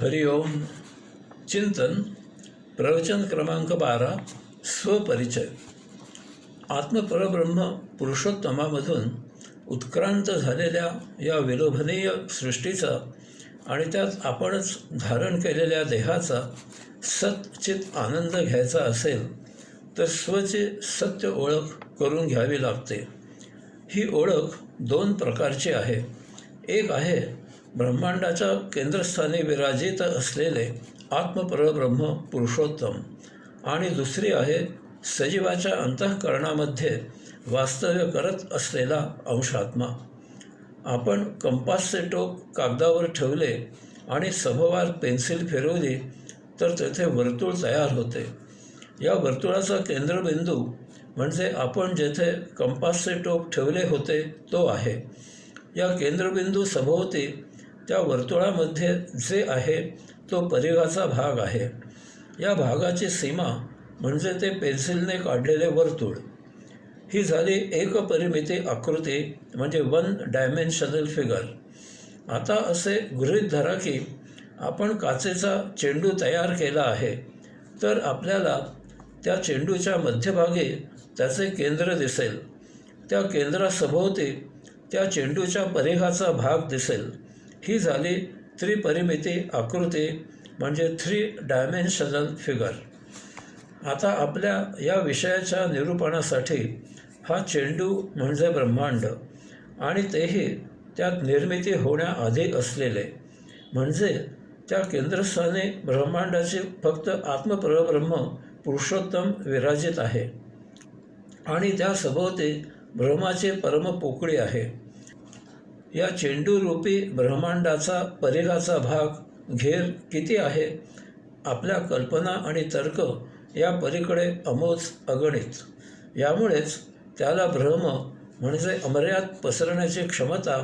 हरिओम. चिंतन. प्रवचन क्रमांक 12. स्वपरिचय. आत्मपरब्रह्म पुरुषोत्तमामधून उत्क्रांत झालेल्या या विलोभनीय सृष्टीचा आणि त्यात आपणच धारण केलेल्या देहाचा सच्चित आनंद घ्यायचा असेल तर स्वची सत्य ओळख करून घ्यावी लागते. ही ओळख दोन प्रकारची आहे. एक आहे ब्रह्मांडाच्या केंद्रस्थानी विराजित असलेले आत्मपरब्रह्म पुरुषोत्तम, आणि दुसरी आहे सजीवाच्या अंतःकरणामध्ये वास्तव्य करत असलेला अंशात्मा. आपण कंपासचे टोक कागदावर ठेवले आणि सभोवार पेन्सिल फिरवली तर तेथे वर्तुळ तयार होते. या वर्तुळाचा केंद्रबिंदू म्हणजे आपण जेथे कंपासचे टोक ठेवले होते तो आहे. या केंद्रबिंदू सभोवती त्या वर्तुळामध्ये जे आहे तो परिघाचा भाग आहे. या भागाची सीमा म्हणजे ते पेन्सिलने काढलेले वर्तुळ. ही झाली एकपरिमिती आकृती म्हणजे 1 डायमेन्शनल फिगर. आता असे गृहीत धरा की आपण काचेचा चेंडू तयार केला आहे, तर आपल्याला त्या चेंडूच्या मध्यभागी त्याचे केंद्र दिसेल. त्या केंद्रासभोवती त्या चेंडूच्या परिघाचा भाग दिसेल. ही झाली त्रिपरिमिती आकृती म्हणजे 3 डायमेन्शनल फिगर. आता आपल्या या विषयाच्या निरूपणासाठी हा चेंडू म्हणजे ब्रह्मांड, आणि तेही त्यात निर्मिती होण्याआधी असलेले, म्हणजे त्या केंद्रस्थानी ब्रह्मांडाची फक्त आत्मपरब्रह्म पुरुषोत्तम विराजित आहे, आणि त्या सभोवती ब्रह्माची परमपोकळी आहे. या चेंडूरूपी ब्रह्मांडाचा परिघाचा भाग घेर किती आहे? आपल्या कल्पना आणि तर्क या पलीकडे अमोज अगणित. यामुळेच त्याला ब्रह्म म्हणजे अमर्याद पसरण्याची क्षमता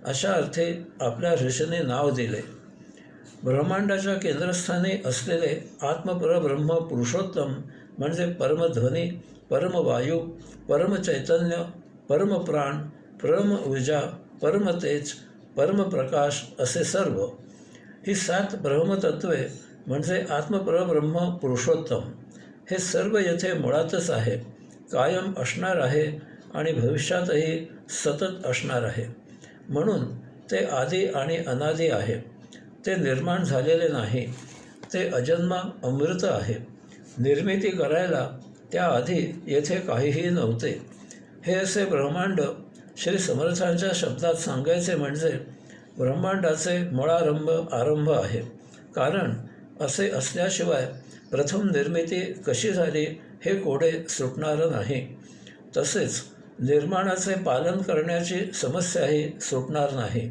अशा अर्थी आपल्या ऋषीने नाव दिले. ब्रह्मांडाच्या केंद्रस्थानी असलेले आत्मपरब्रह्म पुरुषोत्तम म्हणजे परमध्वनी, परमवायू, परमचैतन्य, परमप्राण, परम ऊर्जा, परमतेज, परमप्रकाश असे सर्व. ही 7 ब्रह्मतत्वे म्हणजे आत्मपरब्रह्म पुरुषोत्तम. हे सर्व येथे मुळातच आहे, कायम असणार आहे आणि भविष्यातही सतत असणार आहे. म्हणून ते आदी आणि अनादी आहे. ते निर्माण झालेले नाही. ते अजन्मा अमृत आहे. निर्मिती करायला त्याआधी येथे काहीही नव्हते. हे असे ब्रह्मांड श्री समर्थांच्या शब्दात सांगायचे म्हणजे ब्रह्मांडाचे मुळारंभ आरंभ आहे. कारण असे असल्याशिवाय प्रथम निर्मिती कशी झाली हे कोडे सुटणार नाही. तसेच निर्माणाचे पालन करण्याची समस्याही सुटणार नाही.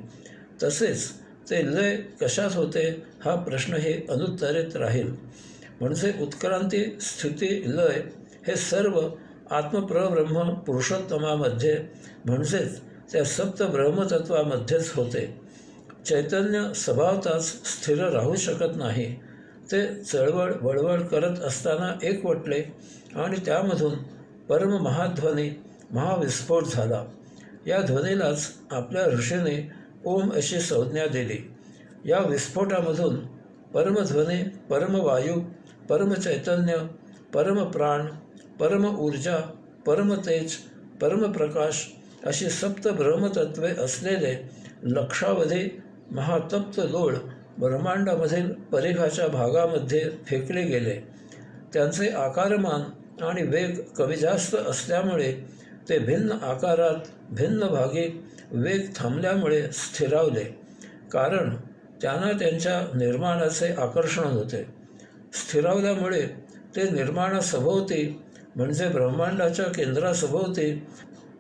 तसेच ते लय कशात होते हा प्रश्नही अनुत्तरित राहील. म्हणजे उत्क्रांती, स्थिती, लय हे सर्व आत्मपरब्रह्म पुरुषोत्तमामध्ये म्हणजेच त्या सप्त ब्रह्मतत्वामध्येच होते. चैतन्य स्वभावतःच स्थिर राहू शकत नाही. ते चळवळ वळवळ करत असताना एकवटले आणि त्यामधून परममहाध्वनी महाविस्फोट झाला. या ध्वनीलाच आपल्या ऋषीने ओम अशी संज्ञा दिली. या विस्फोटामधून परमध्वनी, परमवायू, परमचैतन्य, परमप्राण, परम ऊर्जा, परमतेज, परमप्रकाश अशी 7 ब्रह्मतत्वे असलेले लक्षावधी महातप्त लोळ ब्रह्मांडामधील परिघाच्या भागामध्ये फेकले गेले. त्यांचे आकारमान आणि वेग कमी जास्त असल्यामुळे ते भिन्न आकारात भिन्न भागी वेग थांबल्यामुळे स्थिरावले. कारण त्यांना त्यांच्या निर्माणाचे आकर्षण होते. स्थिरावल्यामुळे ते निर्माणासभोवती म्हणजे ब्रह्मांडाच्या केंद्रासभोवती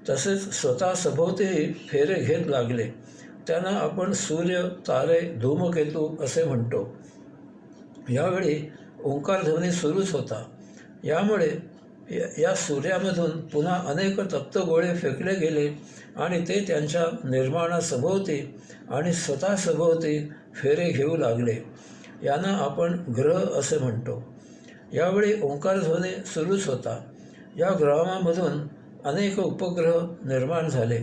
तसेच स्वतःसभोवतीही फेरे घेत लागले. त्यांना आपण सूर्य, तारे, धूमकेतू असे म्हणतो. यावेळी ओंकारध्वनी सुरूच होता. यामुळे या सूर्यामधून पुन्हा अनेक तप्त गोळे फेकले गेले आणि ते त्यांच्या निर्माणासभोवती आणि स्वतःसभोवती फेरे घेऊ लागले. यांना आपण ग्रह असे म्हणतो. यावेळी ओंकारध्वनी सुरूच होता. या ग्रहामधून अनेक उपग्रह निर्माण झाले.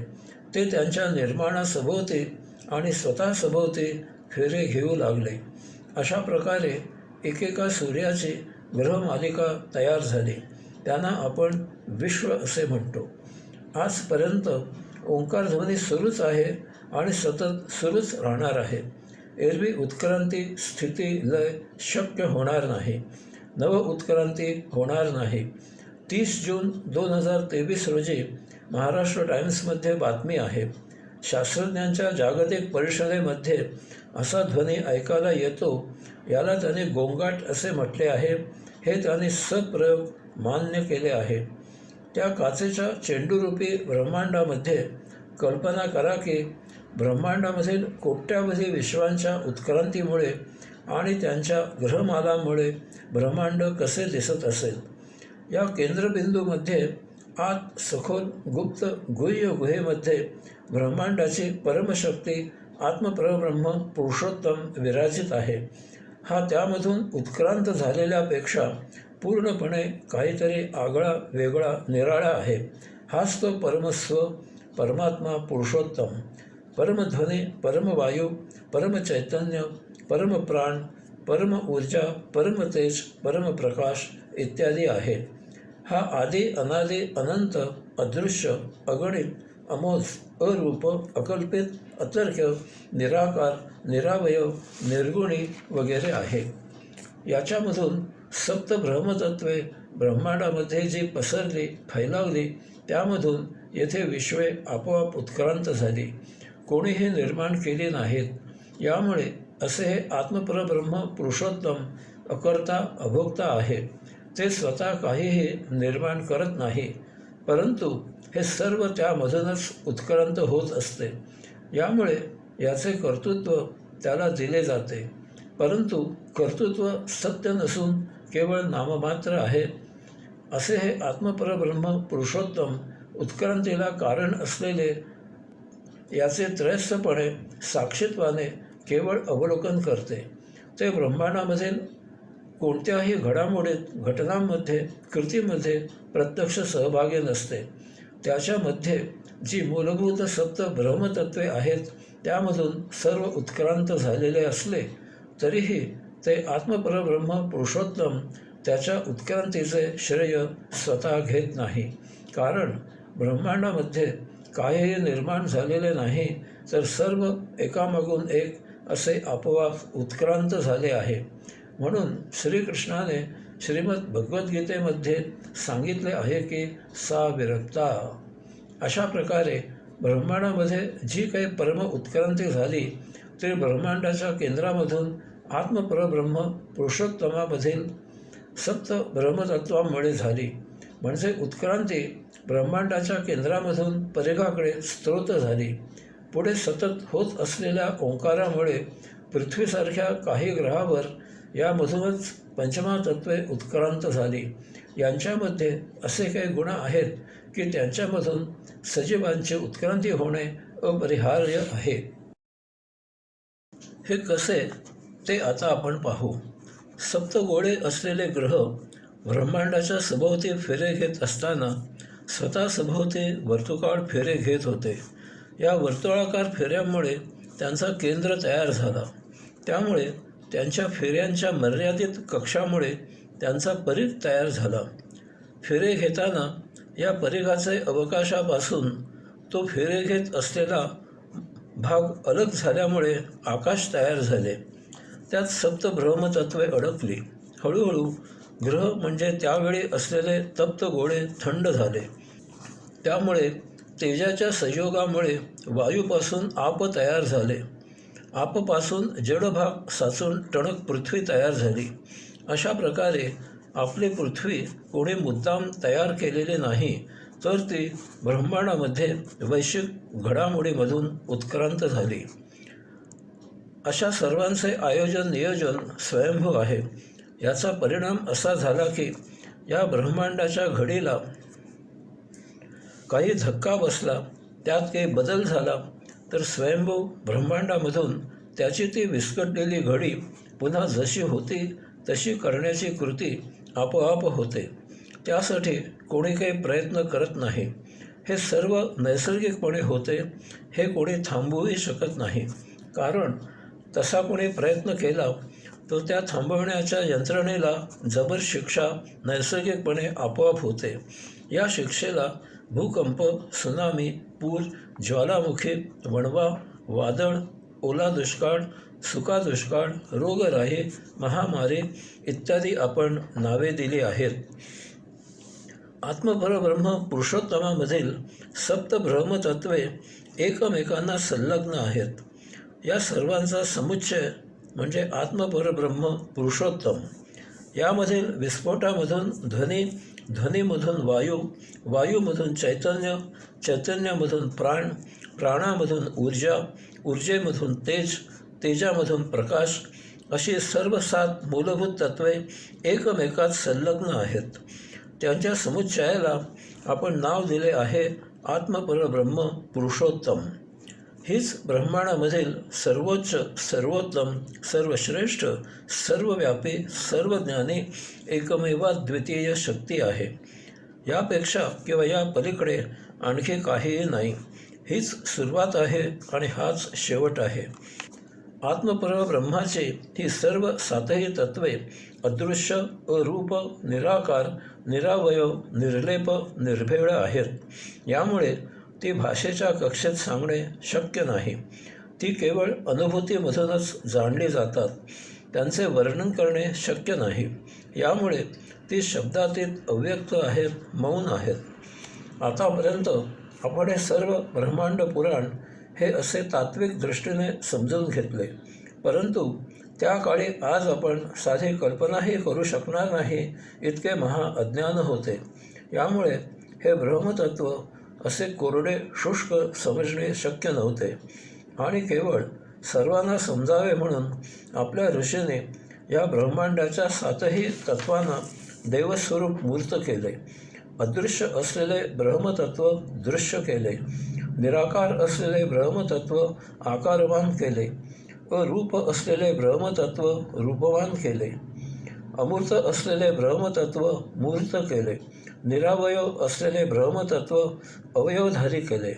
ते त्यांच्या निर्माणासभोवती आणि स्वतःसभोवती फेरे घेऊ लागले. अशा प्रकारे एकेका सूर्याची ग्रहमालिका तयार झाली. त्यांना आपण विश्व असे म्हणतो. आजपर्यंत ओंकार ध्वनी सुरूच आहे आणि सतत सुरूच राहणार आहे. एरवी उत्क्रांती, स्थिती, लय शक्य होणार नाही. नव उत्क्रांती होणार नाही. 30 जून 2023 रोजी महाराष्ट्र टाइम्समध्ये बातमी आहे. शास्त्रज्ञांच्या जागतिक परिषदेमध्ये असा ध्वनी ऐकायला येतो. याला त्याने गोंगाट असे म्हटले आहे. हे त्याने सप्रयोग मान्य केले आहे. त्या काचेच्या चेंडूरूपी ब्रह्मांडामध्ये कल्पना करा की ब्रह्मांडामधील कोट्यावधी विश्वांच्या उत्क्रांतीमुळे आणि त्यांच्या ग्रहमालांमुळे ब्रह्मांड कसे दिसत असेल. या केंद्रबिंदूमध्ये आत सखोल गुप्त गुह्य गुहेमध्ये ब्रह्मांडाची परमशक्ती आत्मपरब्रह्म पुरुषोत्तम विराजित आहे. हा त्यामधून उत्क्रांत झालेल्यापेक्षा पूर्णपणे काहीतरी आगळा वेगळा निराळा आहे. हाच तो परमस्व, परमात्मा, पुरुषोत्तम, परमध्वनी, परमवायू, परमचैतन्य, परमप्राण, परम ऊर्जा, परमतेज, परमप्रकाश इत्यादी आहे. हा आदि अनादि अनंत अदृश्य अगणित अमोज अरूप अकल्पित अतर्क्य निराकार निरावयव निर्गुणी वगैरे आहे. याच्यामधून सप्त ब्रह्मतत्वे ब्रह्मांडामध्ये जी पसरली फैलावली त्यामधून येथे विश्वे आपोआप उत्क्रांत झाली. कोणीही निर्माण केली नाहीत. यामुळे असे हे आत्मपरब्रह्म पुरुषोत्तम अकर्ता अभोक्ता आहे. ते स्वतः काहीही निर्माण करत नाही, परंतु हे सर्व त्यामधूनच उत्क्रांत होत असते. यामुळे याचे कर्तृत्व त्याला दिले जाते. परंतु कर्तृत्व सत्य नसून केवळ नाममात्र आहे. असे हे आत्मपरब्रह्म पुरुषोत्तम उत्क्रांतीला कारण असलेले याचे त्रयस्थपणे साक्षीत्वाने केवळ अवलोकन करते. ते ब्रह्मांडामधील कोणत्याही घटनांमध्ये कृतीमध्ये प्रत्यक्ष सहभागी नसते. त्याच्यामध्ये जी मूलभूत सप्त ब्रह्मतत्वे आहेत त्यामधून सर्व उत्क्रांत झालेले असले तरीही ते आत्मपरब्रह्म पुरुषोत्तम त्याच्या उत्क्रांतीचे श्रेय स्वतः घेत नाही. कारण ब्रह्मांडामध्ये काहीही निर्माण झालेले नाही, तर सर्व एकामागून एक असे आपोआप उत्क्रांत झाले आहे. म्हणून श्रीकृष्णाने श्रीमद भगवद्गीतेमध्ये सांगितले आहे की सा विरक्ता. अशा प्रकारे ब्रह्मांडामध्ये जी काही परम उत्क्रांती झाली ती ब्रह्मांडाच्या केंद्रामधून आत्मपरब्रह्म पुरुषोत्तमामधील सप्त ब्रह्मतत्वामुळे झाली. म्हणजे उत्क्रांती ब्रह्मांडाच्या केंद्रामधून परिघाकडे स्त्रोत झाली. पुढे सतत होत असलेल्या ओंकारामुळे पृथ्वीसारख्या काही ग्रहावर यामधूनच पंचमहातत्वे उत्क्रांत झाली. यांच्यामध्ये असे काही गुण आहेत की त्यांच्यामधून सजीवांची उत्क्रांती होणे अपरिहार्य आहे. हे कसे ते आता आपण पाहू. सप्तगोळे असलेले ग्रह ब्रह्मांडाच्या सभोवती फेरे घेत असताना स्वतः सभोवती वर्तुळाकार फेरे घेत होते. या वर्तुळाकार फेऱ्यांमुळे त्यांचा केंद्र तयार झाला. त्यामुळे त्यांच्या फेऱ्यांच्या मर्यादित कक्षामुळे त्यांचा परिघ तयार झाला. फेरे घेताना या परिघाचे अवकाशापासून तो फेरे घेत असलेला भाग अलग झाल्यामुळे आकाश तयार झाले. त्यात सप्त ब्रह्मतत्वे अडकली. हळूहळू ग्रह म्हणजे त्यावेळी असलेले तप्त गोळे थंड झाले. त्यामुळे तेजाच्या संयोगामुळे वायूपासून आप तयार झाले. आपपासून जडभाग साचून टणक पृथ्वी तयार झाली. अशा प्रकारे आपली पृथ्वी कोणी मुद्दाम तयार केलेली नाही, तर ती ब्रह्मांडामध्ये वैश्विक घडामोडीमधून उत्क्रांत झाली. अशा सर्वांचे आयोजन नियोजन स्वयंभू आहे. याचा परिणाम असा झाला की या ब्रह्मांडाच्या घडीला काही धक्का बसला, त्यात काही बदल झाला तर स्वयंभू ब्रह्मांडामधून त्याची ती विस्कटलेली घडी पुन्हा जशी होती तशी करण्याची कृती आपोआप होते. त्यासाठी कोणी काही प्रयत्न करत नाही. हे सर्व नैसर्गिकपणे होते. हे कोणी थांबवूही शकत नाही. कारण तसा कोणी प्रयत्न केला तो त्या थांबवण्याच्या यंत्रणेला जबर शिक्षा नैसर्गिकपणे आपोआप होते. या शिक्षेला भूकंप, सुनामी, पूर, ज्वालामुखी, वणवा, वादळ, ओला दुष्काळ, सुका दुष्काळ, रोगराई, महामारी इत्यादी आपण नावे दिली आहेत. आत्मपरब्रह्म पुरुषोत्तमामधील सप्त ब्रह्मतत्वे एकमेकांना संलग्न आहेत. या सर्वांचा समुच्चय म्हणजे आत्मपरब्रह्म पुरुषोत्तम. यामधील विस्फोटामधून ध्वनी, ध्वनीमधून वायू, वायूमधून चैतन्य, चैतन्यामधून प्राण, प्राणामधून ऊर्जा, ऊर्जेमधून तेज, तेजामधून प्रकाश अशी सर्व 7 मूलभूत तत्वे एकमेकात संलग्न आहेत. त्यांच्या समुच्चयाला आपण नाव दिले आहे आत्मपरब्रह्म पुरुषोत्तम. हीच ब्रह्मांडामधील सर्वोच्च, सर्वोत्तम, सर्वश्रेष्ठ, सर्वव्यापी, सर्वज्ञानी, एकमेवाद्वितीय शक्ती आहे. यापेक्षा किंवा या पलीकडे आणखी काहीही नाही. हीच सुरुवात आहे आणि हाच शेवट आहे. आत्मपरब्रह्माची ही सर्व 7ही तत्वे अदृश्य, अरूप, निराकार, निरावयव, निर्लेप, निर्भेळ आहेत. यामुळे ती भाषेच्या कक्षेत सांगणे शक्य नाही. ती केवळ अनुभूतीमधूनच जाणली जातात. त्यांचे वर्णन करणे शक्य नाही. यामुळे ती शब्दातीत अव्यक्त आहेत, मौन आहेत. आतापर्यंत आपण हे सर्व ब्रह्मांड पुराण हे असे तात्विक दृष्टीने समजून घेतले. परंतु त्या काळी आज आपण साधी कल्पनाही करू शकणार नाही इतके महा अज्ञान होते. यामुळे हे ब्रह्मतत्व असे कोरडे, शुष्क समजणे शक्य नव्हते. आणि केवळ सर्वांना समजावे म्हणून आपल्या ऋषीने या ब्रह्मांडाच्या 7ही तत्वांना देवस्वरूप मूर्त केले. अदृश्य असलेले ब्रह्मतत्व दृश्य केले. निराकार असलेले ब्रह्मतत्व आकारवान केले. अरूप असलेले ब्रह्मतत्व रूपवान केले. अमूर्त असलेले ब्रह्मतत्व मूर्त केले. निरावयव असलेले ब्रह्मतत्व अवयवधारी केले.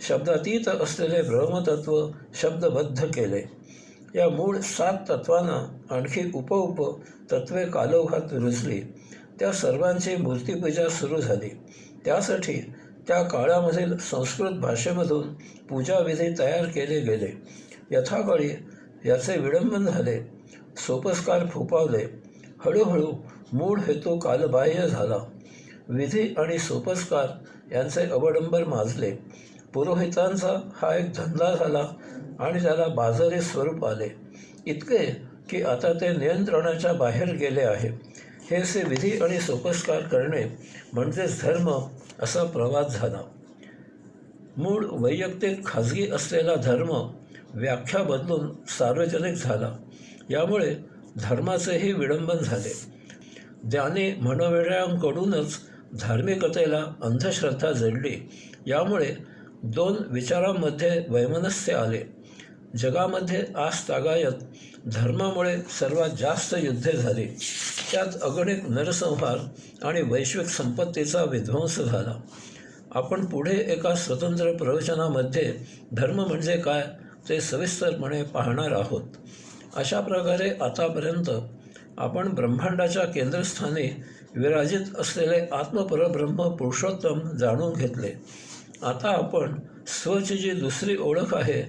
शब्दातीत असलेले ब्रह्मतत्व शब्दबद्ध केले. या मूळ 7 तत्वांना आणखी उप तत्वे कालोखात रुजली. त्या सर्वांची मूर्तिपूजा सुरू झाली. त्यासाठी त्या काळामधील संस्कृत भाषेमधून पूजाविधी तयार केले गेले. यथाकाळी याचे विडंबन झाले. सोपस्कार फोपावले. हळूहळू मूळ हेतू कालबाह्य झाला. विधी आणि सोपस्कार यांचे अवडंबर माजले. पुरोहितांचा हा एक धंदा झाला आणि त्याला बाजारी स्वरूप आले. इतके की आता ते नियंत्रणाच्या बाहेर गेले आहे. हे असे विधी आणि सोपस्कार करणे म्हणजेच धर्म असा प्रवाद झाला. मूळ वैयक्तिक खाजगी असलेला धर्म व्याख्या बदलून सार्वजनिक झाला. यामुळे धर्माचेही विडंबन झाले. ज्ञानी मनोवेड्यांकडूनच धार्मिकतेला अंधश्रद्धा जडली. यामुळे 2 विचारांमध्ये वैमनस्य आले. जगामध्ये आजतागायत धर्मामुळे सर्वात जास्त युद्धे झाली. त्यात अगणित नरसंहार आणि वैश्विक संपत्तीचा विध्वंस झाला. आपण पुढे एका स्वतंत्र प्रवचनामध्ये धर्म म्हणजे काय ते सविस्तरपणे पाहणार आहोत. अशा प्रकारे आतापर्यंत आपण ब्रह्मांडाच्या केंद्रस्थानी विराजित असलेले आत्मपरब्रह्म पुरुषोत्तम जाणून घेतले. आता आपण स्वची जी दुसरी ओळख आहे,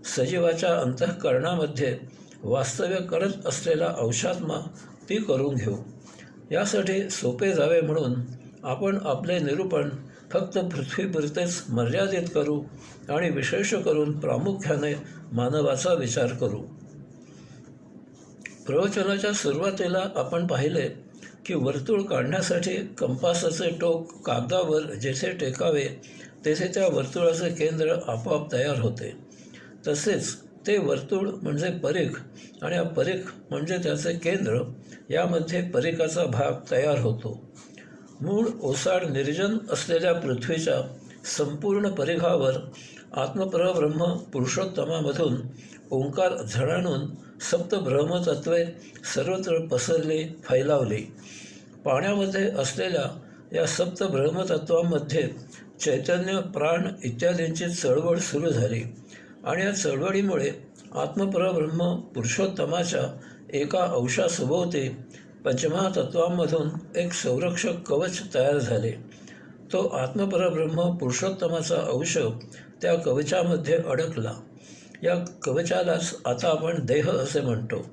सजीवाच्या अंतःकरणामध्ये वास्तव्य करत असलेला अंशात्मा, ती करून घेऊ. यासाठी सोपे जावे म्हणून आपण आपले निरूपण फक्त पृथ्वीपुरतेच मर्यादित करू आणि विशेष करून प्रामुख्याने मानवाचा विचार करू. प्रवचनाच्या सुरुवातीला आपण पाहिले की वर्तुळ काढण्यासाठी कंपासाचे टोक कागदावर जेथे टेकावे तेथे त्या वर्तुळाचे केंद्र आपोआप तयार होते. तसेच ते वर्तुळ म्हणजे परीख आणि हा परीख म्हणजे त्याचे केंद्र, यामध्ये परीखाचा भाग तयार होतो. मूळ ओसाड निर्जन असलेल्या पृथ्वीच्या संपूर्ण परिघावर आत्मपरब्रह्म पुरुषोत्तमामधून ओंकार झळाणून 7 ब्रह्मतत्वे सर्वत्र पसरली, फैलावली. पाण्यामध्ये असलेल्या या 7 ब्रह्मतत्वांमध्ये चैतन्य, प्राण इत्यादींची चळवळ सुरू झाली आणि या चळवळीमुळे आत्मपरब्रह्म पुरुषोत्तमाच्या एका अंशासभोवती पंचमहातत्वांमधून एक संरक्षक कवच तयार झाले. तो आत्मपरब्रह्म पुरुषोत्तमाचा अंश त्या कवचामध्ये अडकला. या कवचालाच आता आपण देह असे म्हणतो.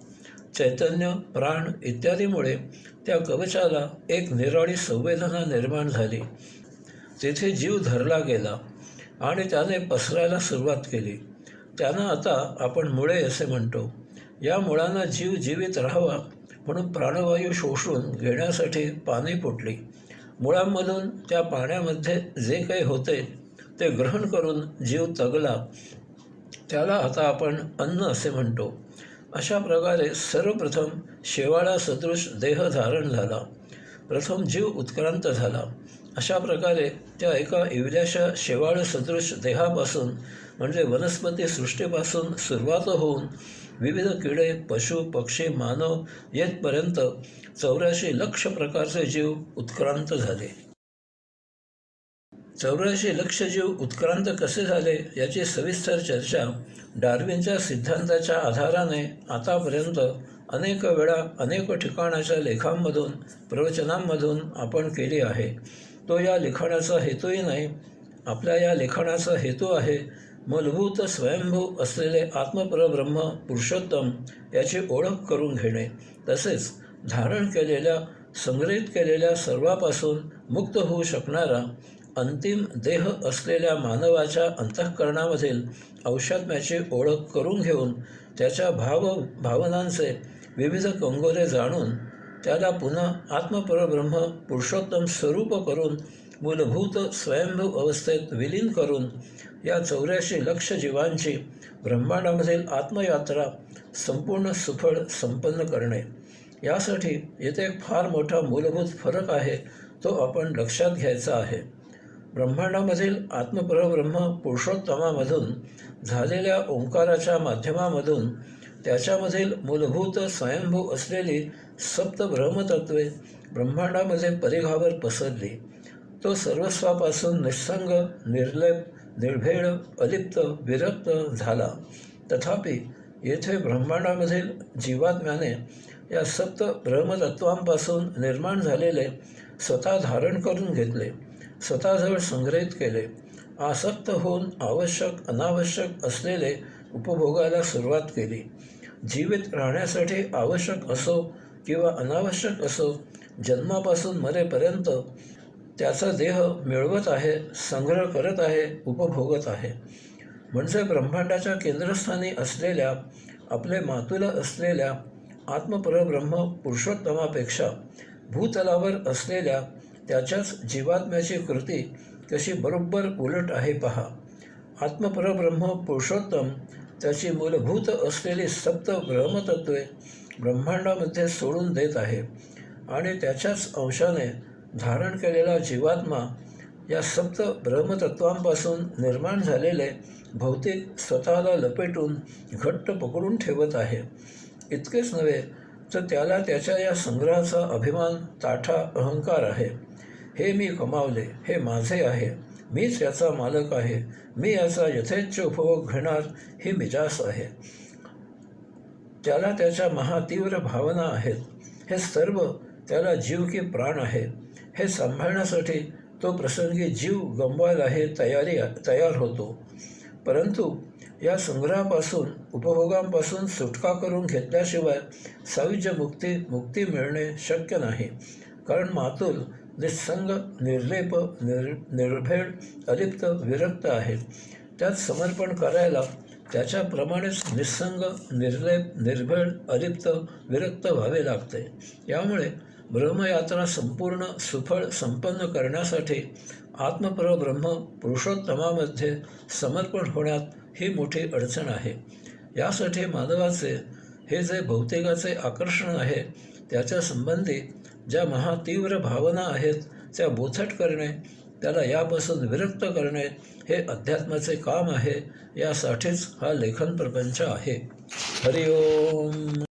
चैतन्य, प्राण इत्यादीमुळे त्या कवचाला एक निराळी संवेदना निर्माण झाली. तेथे जीव धरला गेला आणि त्याने पसरायला सुरुवात केली. त्यांना आता आपण मुळे असे म्हणतो. या मुळांना जीव जीवित राहावा म्हणून प्राणवायू शोषून घेण्यासाठी पाने फुटली. मुळांमधून त्या पाण्यामध्ये जे काही होते ते ग्रहण करून जीव तगला. त्याला आता आपण अन्न असे म्हणतो. अशा प्रकारे सर्वप्रथम शेवाळा सदृश देह धारण झाला. प्रथम जीव उत्क्रांत झाला. अशा प्रकारे त्या एका इवल्याशा शेवाळ सदृश देहापासून म्हणजे वनस्पती सृष्टीपासून सुरुवात होऊन विविध किडे, पशु, पक्षी, मानव येथपर्यंत 84 लक्ष प्रकारचे जीव उत्क्रांत झाले. 84 लक्ष जीव उत्क्रांत कसे झाले याची सविस्तर चर्चा डार्विनच्या सिद्धांताच्या आधाराने आतापर्यंत अनेक वेळा अनेक ठिकाणाच्या लेखांमधून प्रवचनांमधून आपण केली आहे. तो या लिखाणाचा हेतूही नाही. आपल्या या लिखाणाचा हेतू आहे मूलभूत स्वयंभू असलेले आत्मपरब्रह्म पुरुषोत्तम याची ओळख करून घेणे, तसेच धारण केलेल्या संग्रहित केलेल्या सर्वापासून मुक्त होऊ शकणारा अंतिम देह असलेल्या मानवाच्या अंतःकरणामधील औषात्म्याची ओळख करून घेऊन त्याच्या भावनांचे विविध कंगोरे जाणून त्याला पुन्हा आत्मपरब्रह्म पुरुषोत्तम स्वरूप करून मूलभूत स्वयंभू अवस्थेत विलीन करून या 84 लक्ष जीवांची ब्रह्मांडामधील आत्मयात्रा संपूर्ण सुफळ संपन्न करणे. यासाठी येथे एक फार मोठा मूलभूत फरक आहे, तो आपण लक्षात घ्यायचा आहे. ब्रह्मांडामधील आत्मपरब्रह्म पुरुषोत्तमामधून झालेल्या ओंकाराच्या माध्यमामधून त्याच्यामधील मूलभूत स्वयंभू असलेली सप्त ब्रह्मतत्वे ब्रह्मांडामध्ये परिघावर पसरली. तो सर्वस्वापासून निस्संग, निर्लेप, निर्भेळ, अलिप्त, विरक्त झाला. तथापि येथे ब्रह्मांडामधील जीवात्म्याने या सप्त ब्रह्मतत्वांपासून निर्माण झालेले स्वतः धारण करून घेतले, स्वतःजवळ संग्रहित केले. आसक्त होऊन आवश्यक अनावश्यक असलेले उपभोगायला सुरुवात केली. जीवित राहण्यासाठी आवश्यक असो किंवा अनावश्यक असो, जन्मापासून मरेपर्यंत त्याचा देह मिळवत आहे, संग्रह करत आहे, उपभोगत आहे. म्हणजे ब्रह्मांडाच्या केंद्रस्थानी असलेल्या आपले मातुल असलेल्या आत्मपरब्रह्म पुरुषोत्तमापेक्षा भूतलावर असलेल्या त्याच्याच जीवात्म्याची कृती कशी बरोबर उलट आहे पहा. आत्मपरब्रह्म पुरुषोत्तम त्याची मूलभूत असलेली सप्त ब्रह्मतत्वे ब्रह्मांडामध्ये सोडून देत आहे आणि त्याच्याच अंशाने धारण केलेला जीवात्मा या सप्त ब्रह्मतत्वांपासून निर्माण झालेले भौतिक स्वतःला लपेटून घट्ट पकडून ठेवत आहे. इतकेच नव्हे तर त्याला त्याच्या या संग्रहाचा अभिमान, ताठा, अहंकार आहे. हे मी कमावले, हे माझे आहे, मीच याचा मालक आहे, मी याचा यथेच्छ उपभोग घेणार, ही मिजास आहे. त्याला त्याच्या महातीव्र भावना आहेत. हे सर्व त्याला जीव की प्राण आहे. हे सांभाळण्यासाठी तो प्रसंगी जीव गमवायलाही तयार होतो. परंतु या संग्रहापासून, उपभोगांपासून सुटका करून घेतल्याशिवाय सायुज्य मुक्ती मिळणे शक्य नाही. कारण मातुल निस्संग, निर्लेप, निर्भेळ, अलिप्त, विरक्त आहे. त्यात समर्पण करायला त्याच्याप्रमाणेच निस्संग, निर्लेप, निर्भेळ, अलिप्त, विरक्त व्हावे लागते. यामुळे ब्रह्मयात्रा संपूर्ण सुफळ संपन्न करण्यासाठी आत्मपरब्रह्म पुरुषोत्तमामध्ये समर्पण होण्यात ही मोठी अडचण आहे. यासाठी मानवाचे हे जे भौतिकाचे आकर्षण आहे त्याच्या संबंधी ज्या महातीव्र भावना आहेत त्या बोथट करणे, त्याला यापासून विरक्त करणे हे अध्यात्माचे काम आहे. यासाठीच हा लेखन प्रपंच आहे. हरिओम.